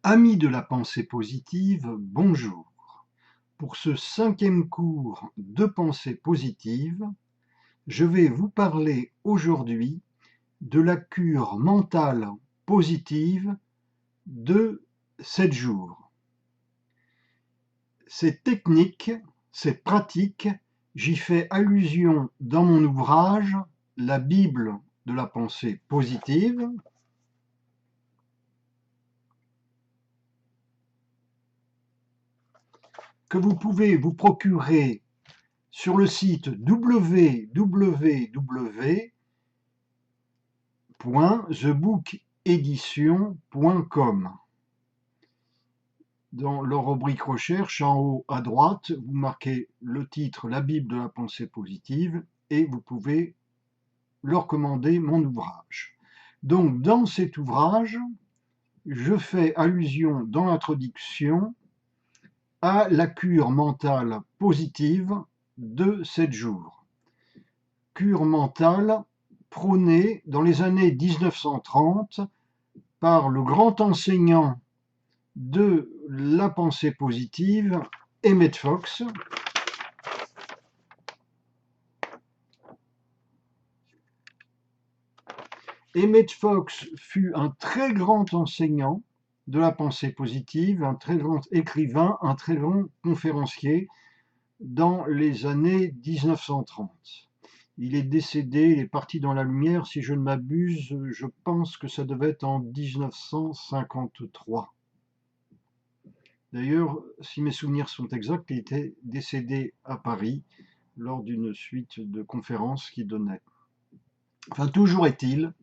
Amis de la pensée positive, bonjour. Pour ce 5e cours de pensée positive, je vais vous parler aujourd'hui de la cure mentale positive de 7 jours. Cette technique, cette pratique, j'y fais allusion dans mon ouvrage « La Bible de la pensée positive » que vous pouvez vous procurer sur le site www.thebookedition.com. Dans la rubrique recherche, en haut à droite, vous marquez le titre « La Bible de la pensée positive » et vous pouvez leur commander mon ouvrage. Donc, dans cet ouvrage, je fais allusion dans l'introduction à la cure mentale positive de 7 jours. Cure mentale prônée dans les années 1930 par le grand enseignant de la pensée positive, Emmett Fox. Emmett Fox fut un très grand enseignant de la pensée positive, un très grand écrivain, un très grand conférencier dans les années 1930. Il est décédé, il est parti dans la lumière, si je ne m'abuse, je pense que ça devait être en 1953. D'ailleurs, si mes souvenirs sont exacts, il était décédé à Paris lors d'une suite de conférences qu'il donnait. Enfin, toujours est-il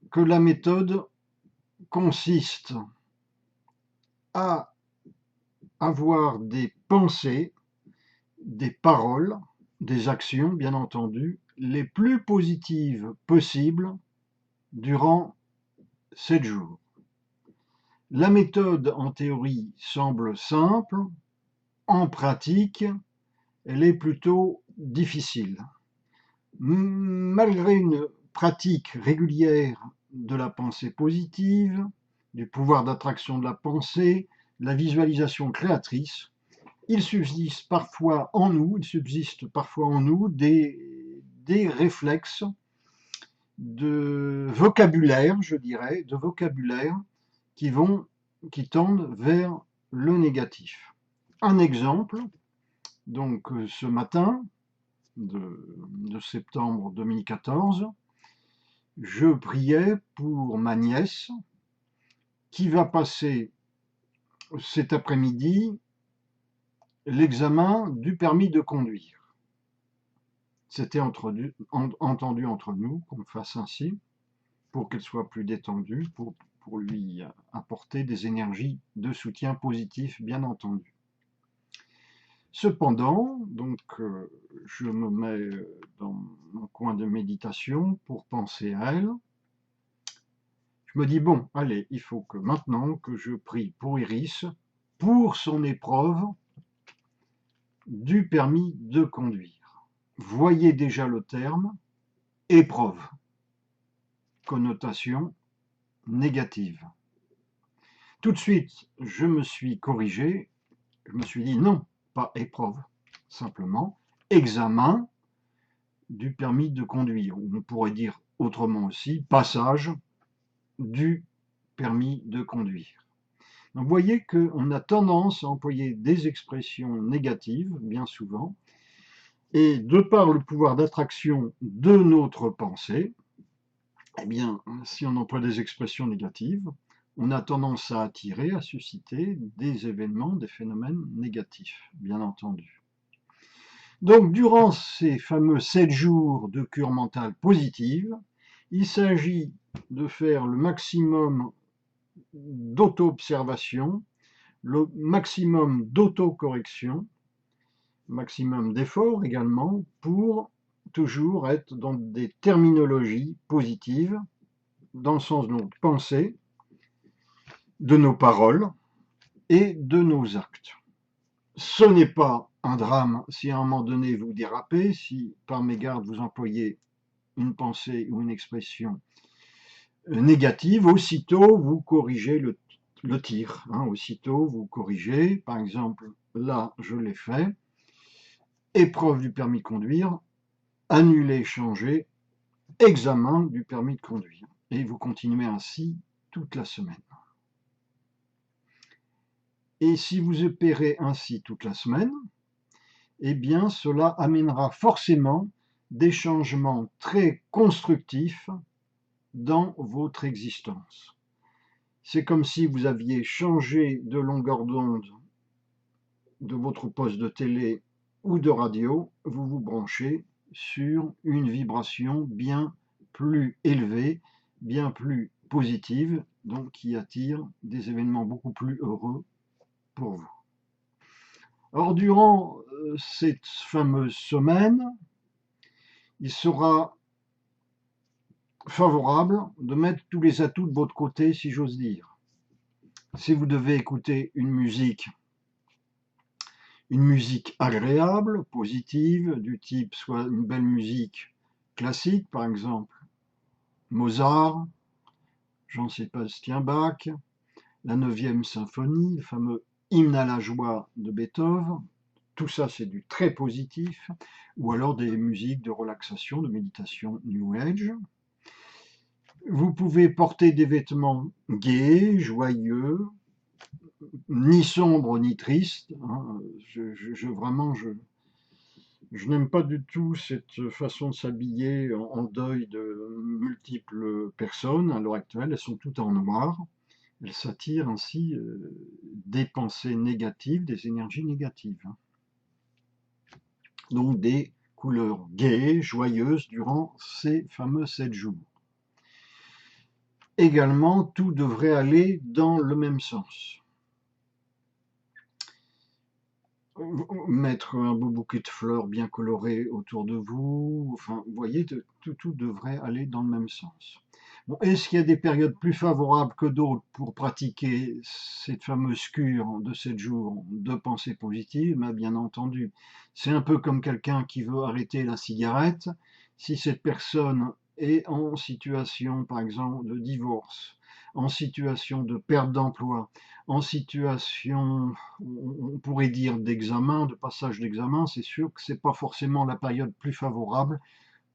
que la méthode consiste à avoir des pensées, des paroles, des actions, bien entendu, les plus positives possibles durant 7 jours. La méthode, en théorie, semble simple. En pratique, elle est plutôt difficile. Malgré une pratique régulière de la pensée positive, du pouvoir d'attraction de la pensée, la visualisation créatrice, il subsiste parfois en nous des réflexes de vocabulaire, je dirais, qui tendent vers le négatif. Un exemple, donc ce matin de septembre 2014, je priais pour ma nièce qui va passer cet après-midi l'examen du permis de conduire. C'était entendu entre nous qu'on fasse ainsi pour qu'elle soit plus détendue, pour lui apporter des énergies de soutien positif, bien entendu. Cependant, donc, je me mets dans mon coin de méditation pour penser à elle. Je me dis, bon, allez, il faut que maintenant que je prie pour Iris, pour son épreuve du permis de conduire. Voyez déjà le terme épreuve, connotation négative. Tout de suite, je me suis corrigé, je me suis dit non, pas épreuve, simplement examen du permis de conduire. On pourrait dire autrement aussi passage du permis de conduire. Donc, vous voyez qu'on a tendance à employer des expressions négatives, bien souvent, et de par le pouvoir d'attraction de notre pensée, eh bien, si on emploie des expressions négatives, on a tendance à attirer, à susciter des événements, des phénomènes négatifs, bien entendu. Donc, durant ces fameux 7 jours de cure mentale positive, il s'agit de faire le maximum d'auto-observation, le maximum d'auto-correction, maximum d'efforts également, pour toujours être dans des terminologies positives, dans le sens de nos pensées, de nos paroles et de nos actes. Ce n'est pas un drame si à un moment donné vous dérapez, si par mégarde vous employez une pensée ou une expression négative, aussitôt vous corrigez le tir. le tir, hein, aussitôt vous corrigez, par exemple, là je l'ai fait, épreuve du permis de conduire, annuler, changer, examen du permis de conduire. Et vous continuez ainsi toute la semaine. Et si vous opérez ainsi toute la semaine, eh bien cela amènera forcément des changements très constructifs dans votre existence. C'est comme si vous aviez changé de longueur d'onde de votre poste de télé ou de radio, vous vous branchez sur une vibration bien plus élevée, bien plus positive, donc qui attire des événements beaucoup plus heureux pour vous. Or, durant cette fameuse semaine, il sera favorable de mettre tous les atouts de votre côté, si j'ose dire. Si vous devez écouter une musique agréable, positive, du type soit une belle musique classique, par exemple Mozart, Jean-Sébastien Bach, la 9e symphonie, le fameux hymne à la joie de Beethoven, tout ça c'est du très positif, ou alors des musiques de relaxation, de méditation New Age. Vous pouvez porter des vêtements gais, joyeux, ni sombres ni tristes. Hein. Je n'aime pas du tout cette façon de s'habiller en deuil de multiples personnes à l'heure actuelle. Elles sont toutes en noir. Elles s'attirent ainsi des pensées négatives, des énergies négatives. Donc des couleurs gaies, joyeuses durant ces fameux 7 jours. Également, tout devrait aller dans le même sens. Mettre un beau bouquet de fleurs bien coloré autour de vous, enfin, vous voyez, tout devrait aller dans le même sens. Bon, est-ce qu'il y a des périodes plus favorables que d'autres pour pratiquer cette fameuse cure de 7 jours de pensée positive? Mais bien entendu, c'est un peu comme quelqu'un qui veut arrêter la cigarette. Si cette personne est en situation, par exemple, de divorce, en situation de perte d'emploi, en situation, on pourrait dire d'examen, de passage d'examen, c'est sûr que c'est pas forcément la période plus favorable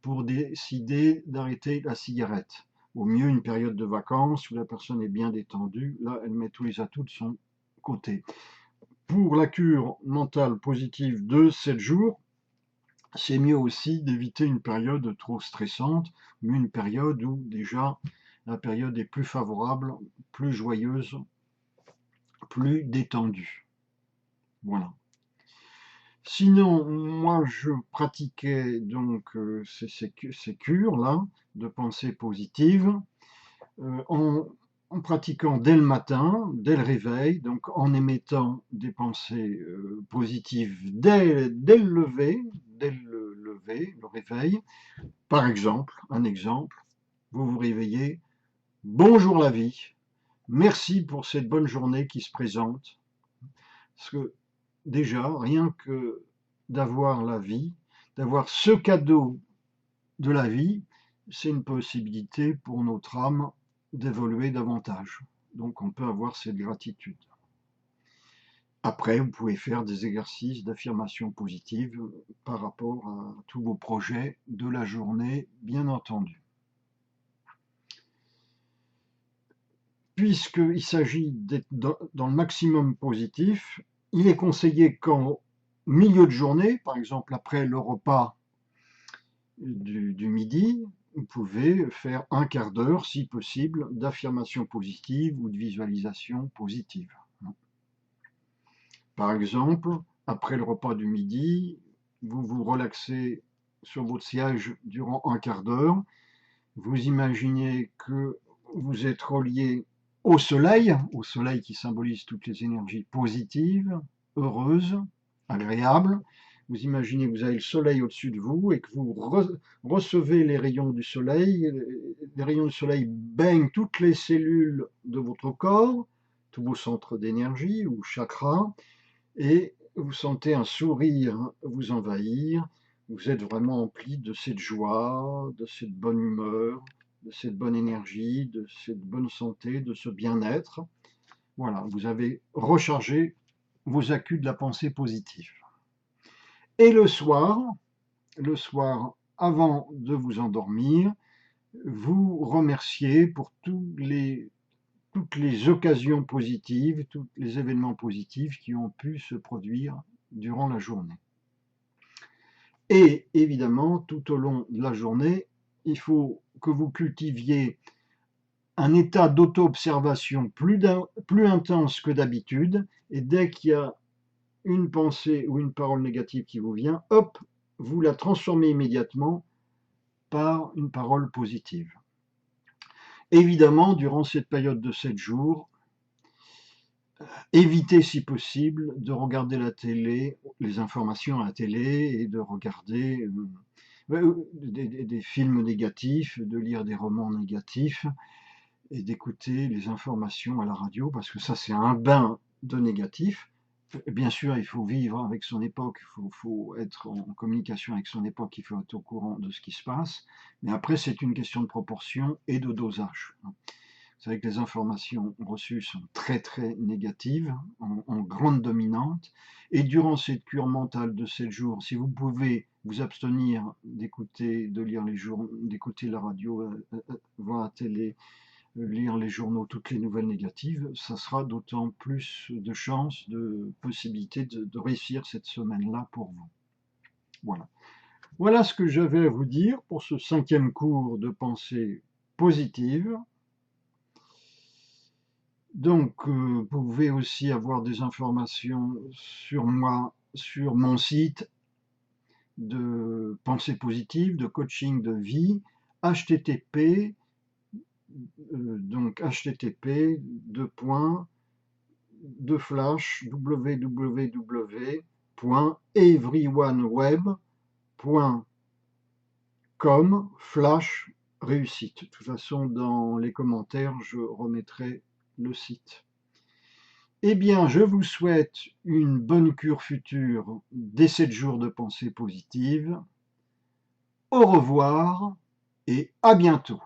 pour décider d'arrêter la cigarette. Au mieux, une période de vacances où la personne est bien détendue, là, elle met tous les atouts de son côté. Pour la cure mentale positive de 7 jours, c'est mieux aussi d'éviter une période trop stressante, mais une période où déjà la période est plus favorable, plus joyeuse, plus détendue. Voilà. Sinon, moi, je pratiquais donc ces cures-là de pensée positive en pratiquant dès le matin, dès le réveil, donc en émettant des pensées positives dès le lever, le réveil. Par exemple, un exemple, vous vous réveillez, bonjour la vie, merci pour cette bonne journée qui se présente. Parce que déjà, rien que d'avoir la vie, d'avoir ce cadeau de la vie, c'est une possibilité pour notre âme d'évoluer davantage. Donc on peut avoir cette gratitude. Après, vous pouvez faire des exercices d'affirmation positive par rapport à tous vos projets de la journée, bien entendu. Puisqu'il s'agit d'être dans le maximum positif, il est conseillé qu'en milieu de journée, par exemple après le repas du midi, vous pouvez faire un quart d'heure, si possible, d'affirmation positive ou de visualisation positive. Par exemple, après le repas du midi, vous vous relaxez sur votre siège durant un quart d'heure. Vous imaginez que vous êtes relié au soleil qui symbolise toutes les énergies positives, heureuses, agréables. Vous imaginez que vous avez le soleil au-dessus de vous et que vous recevez les rayons du soleil. Les rayons du soleil baignent toutes les cellules de votre corps, tous vos centres d'énergie ou chakras, et vous sentez un sourire vous envahir. Vous êtes vraiment empli de cette joie, de cette bonne humeur, de cette bonne énergie, de cette bonne santé, de ce bien-être. Voilà, vous avez rechargé vos accus de la pensée positive. Et le soir, avant de vous endormir, vous remerciez pour toutes les occasions positives, tous les événements positifs qui ont pu se produire durant la journée. Et évidemment, tout au long de la journée, il faut que vous cultiviez un état d'auto-observation plus intense que d'habitude, et dès qu'il y a une pensée ou une parole négative qui vous vient, hop, vous la transformez immédiatement par une parole positive. Évidemment, durant cette période de 7 jours, évitez si possible de regarder la télé, les informations à la télé, et de regarder des films négatifs, de lire des romans négatifs, et d'écouter les informations à la radio, parce que ça c'est un bain de négatif. Bien sûr, il faut vivre avec son époque, il faut être en communication avec son époque, il faut être au courant de ce qui se passe, mais après c'est une question de proportion et de dosage. Vous savez que les informations reçues sont très très négatives, en grande dominante, et durant cette cure mentale de 7 jours, si vous pouvez vous abstenir d'écouter, de lire les journaux, d'écouter la radio, voir la télé, lire les journaux, toutes les nouvelles négatives, ça sera d'autant plus de chances, de possibilités de réussir cette semaine-là pour vous. Voilà. Voilà ce que j'avais à vous dire pour ce 5e cours de pensée positive. Donc, vous pouvez aussi avoir des informations sur moi, sur mon site de pensée positive, de coaching de vie, http www.everyoneweb.com/réussite. De toute façon, dans les commentaires, je remettrai le site. Eh bien, je vous souhaite une bonne cure future des 7 jours de pensée positive. Au revoir et à bientôt.